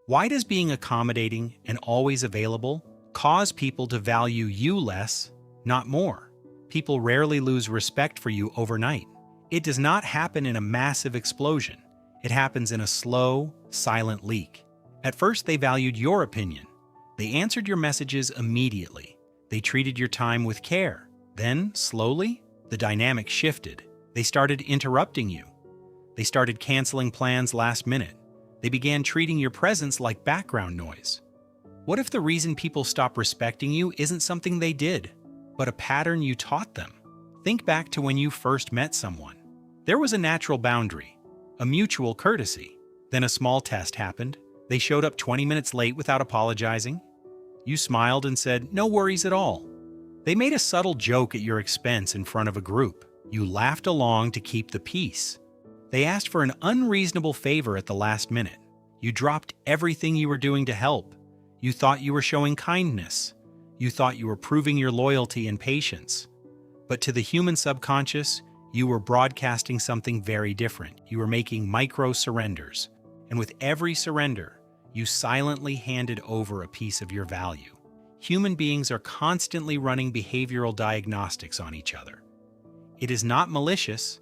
Why does being accommodating and always available cause people to value you less, not more? People rarely lose respect for you overnight. It does not happen in a massive explosion. It happens in a slow, silent leak. At first, they valued your opinion. They answered your messages immediately. They treated your time with care. Then, slowly, the dynamic shifted. They started interrupting you. They started canceling plans last minute. They began treating your presence like background noise. What if the reason people stop respecting you isn't something they did, but a pattern you taught them? Think back to when you first met someone. There was a natural boundary, a mutual courtesy. Then a small test happened. They showed up 20 minutes late without apologizing. You smiled and said, "No worries at all." They made a subtle joke at your expense in front of a group. You laughed along to keep the peace. They asked for an unreasonable favor at the last minute. You dropped everything you were doing to help. You thought you were showing kindness. You thought you were proving your loyalty and patience. But to the human subconscious, you were broadcasting something very different. You were making micro-surrenders. And with every surrender, you silently handed over a piece of your value. Human beings are constantly running behavioral diagnostics on each other. It is not malicious.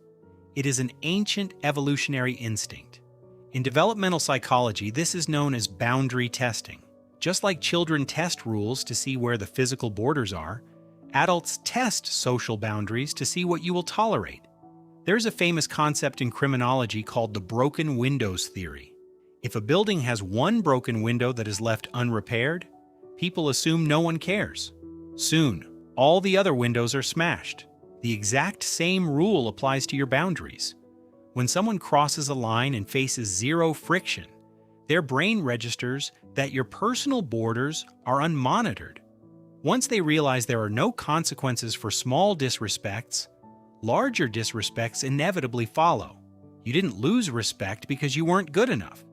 It is an ancient evolutionary instinct. In developmental psychology, this is known as boundary testing. Just like children test rules to see where the physical borders are, adults test social boundaries to see what you will tolerate. There's a famous concept in criminology called the broken windows theory. If a building has one broken window that is left unrepaired, people assume no one cares. Soon, all the other windows are smashed. The exact same rule applies to your boundaries. When someone crosses a line and faces zero friction, their brain registers that your personal borders are unmonitored. Once they realize there are no consequences for small disrespects, larger disrespects inevitably follow. You didn't lose respect because you weren't good enough.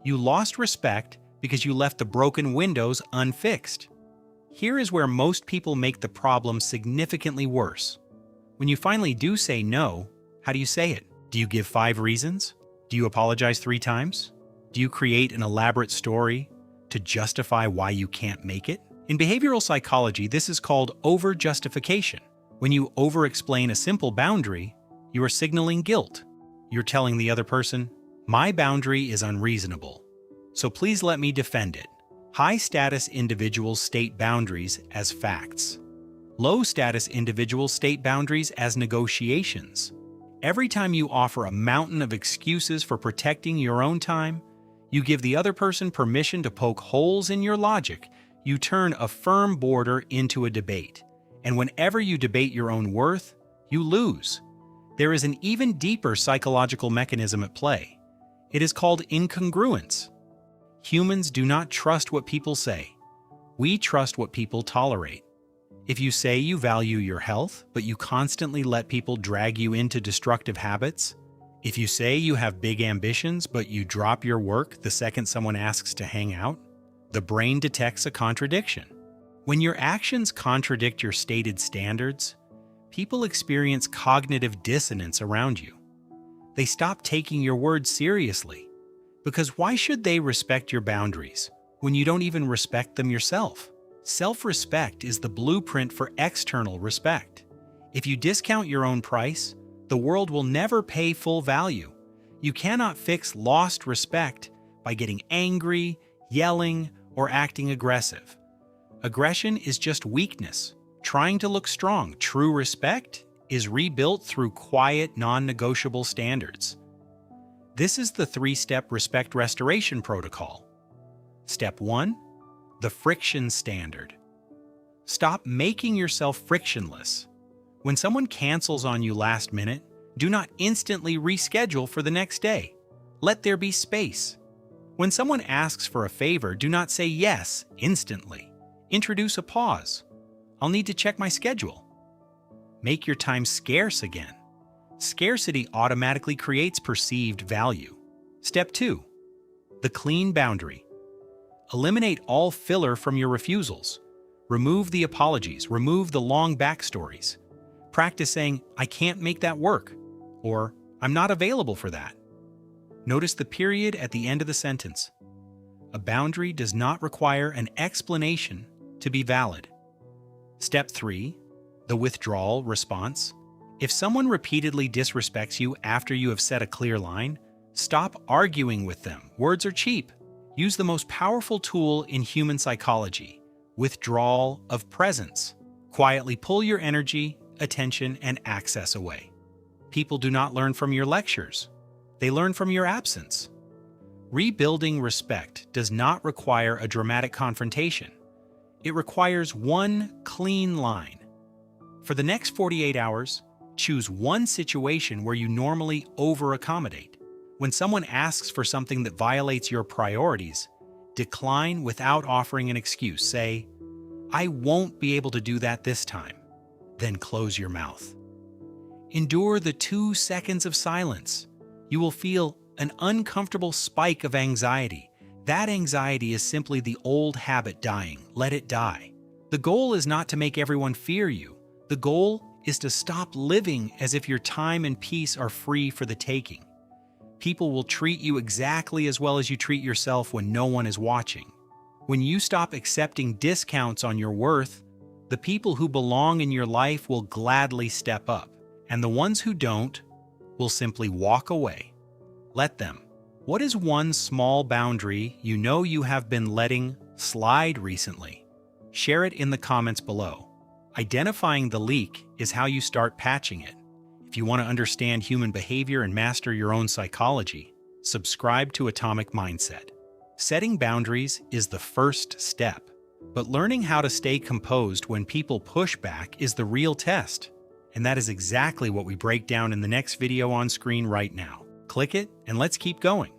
You lost respect because you left the broken windows unfixed. Here is where most people make the problem significantly worse. When you finally do say no, how do you say it? Do you give 5 reasons? Do you apologize 3 times? Do you create an elaborate story to justify why you can't make it? In behavioral psychology, this is called over-justification. When you over-explain a simple boundary, you are signaling guilt. You're telling the other person, "My boundary is unreasonable, so please let me defend it." High-status individuals state boundaries as facts. Low-status individuals state boundaries as negotiations. Every time you offer a mountain of excuses for protecting your own time, you give the other person permission to poke holes in your logic. You turn a firm border into a debate. And whenever you debate your own worth, you lose. There is an even deeper psychological mechanism at play. It is called incongruence. Humans do not trust what people say. We trust what people tolerate. If you say you value your health, but you constantly let people drag you into destructive habits, if you say you have big ambitions, but you drop your work the second someone asks to hang out, the brain detects a contradiction. When your actions contradict your stated standards, people experience cognitive dissonance around you. They stop taking your words seriously. Because why should they respect your boundaries when you don't even respect them yourself? Self-respect is the blueprint for external respect. If you discount your own price, the world will never pay full value. You cannot fix lost respect by getting angry, yelling, or acting aggressive. Aggression is just weakness, trying to look strong. True respect is rebuilt through quiet, non-negotiable standards. This is the 3-step respect restoration protocol. Step 1. The friction standard. Stop making yourself frictionless. When someone cancels on you last minute, do not instantly reschedule for the next day. Let there be space. When someone asks for a favor, do not say yes instantly. Introduce a pause. I'll need to check my schedule. Make your time scarce again. Scarcity automatically creates perceived value. Step 2. The clean boundary. Eliminate all filler from your refusals. Remove the apologies, remove the long backstories. Practice saying, "I can't make that work," or "I'm not available for that." Notice the period at the end of the sentence. A boundary does not require an explanation to be valid. Step 3. The withdrawal response. If someone repeatedly disrespects you after you have set a clear line, stop arguing with them. Words are cheap. Use the most powerful tool in human psychology, withdrawal of presence. Quietly pull your energy, attention, and access away. People do not learn from your lectures. They learn from your absence. Rebuilding respect does not require a dramatic confrontation. It requires one clean line. For the next 48 hours, choose one situation where you normally over-accommodate. When someone asks for something that violates your priorities, decline without offering an excuse. Say, "I won't be able to do that this time." Then close your mouth. Endure the 2 seconds of silence. You will feel an uncomfortable spike of anxiety. That anxiety is simply the old habit dying. Let it die. The goal is not to make everyone fear you. The goal is to stop living as if your time and peace are free for the taking. People will treat you exactly as well as you treat yourself when no one is watching. When you stop accepting discounts on your worth, the people who belong in your life will gladly step up, and the ones who don't will simply walk away. Let them. What is one small boundary you know you have been letting slide recently? Share it in the comments below. Identifying the leak is how you start patching it. If you want to understand human behavior and master your own psychology, subscribe to Atomic Mindset. Setting boundaries is the first step, but learning how to stay composed when people push back is the real test. And that is exactly what we break down in the next video on screen right now. Click it and let's keep going.